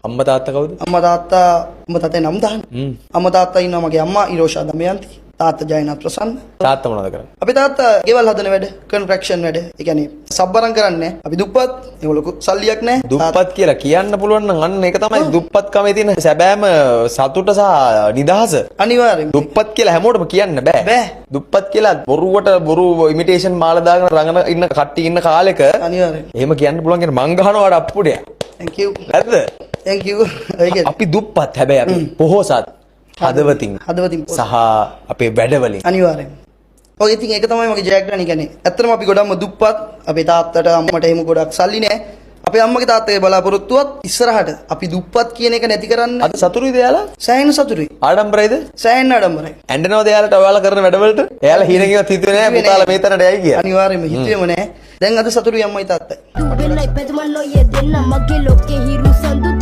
අම්මා තාත්තා කවුද? අම්මා තාත්තේ නම් දාන්න. අම්මා තාත්තා ඉන්නවා මගේ අම්මා ඉරෝෂා දමයන්ති. තාත්තා ජයනාත් ප්‍රසන්න. තාත්තා මොනවද කරන්නේ? අපේ තාත්තා ගෙවල් හදන වැඩ, කන්ස්ට්‍රක්ෂන් වැඩ. ඒ කියන්නේ සබ්බරම් කරන්නේ. අපි දුප්පත්, ඒගොල්ලෝ සල්ලියක් නැහැ. දුප්පත් කියලා කියන්න පුළුවන් නම් අන්න ඒක තමයි දුප්පත්කමේ තියෙන සැබෑම සතුට සහ නිදහස. අනිවාර්යෙන්. දුප්පත් කියලා හැමෝටම කියන්න බෑ. බෑ. දුප්පත් කියලා බොරු ඉමිටේෂන් මාලා දාගෙන රඟන ඉන්න කට්ටිය ඉන්න කාලෙක අනිවාර්යෙන්. එහෙම කියන්න පුළුවන් කියන මං ගහනවා අප්පුඩේ. thank you. හරිද? thank you. අපි දුප්පත් හැබැයි අපි පොහොසත් හදවතින් සහ අපේ වැඩවලින් අනිවාර්යෙන්. ඔය ඉතින් ඒක තමයි මගේ ජයග්‍රහණය කියන්නේ. ඇත්තටම අපි ගොඩක්ම දුප්පත්. අපේ තාත්තට අම්මට එහෙම ගොඩක් සල්ලි නැහැ. අපේ අම්මගේ තාත්තගේ බලාපොරොත්තුවත් ඉස්සරහට අපි දුප්පත් කියන එක නැති කරන්න. අද සතුටුයිද එයාලා? සෑහෙන සතුටුයි. ආඩම්බරයිද? සෑහෙන ආඩම්බරයි. ඇඬනවද එයාලට ඔයාලා කරන වැඩවලට? එයාලා හීනකින්වත් හිතුවේ නැහැ පුතාලා මේ තැනට යයි කියලා. අනිවාර්යෙන්ම හිතුවේම නැහැ. දැන් අද සතුටුයි අම්මයි තාත්තයි. Du bella e pedo ma lo ye denna ma che lo che hiru sandu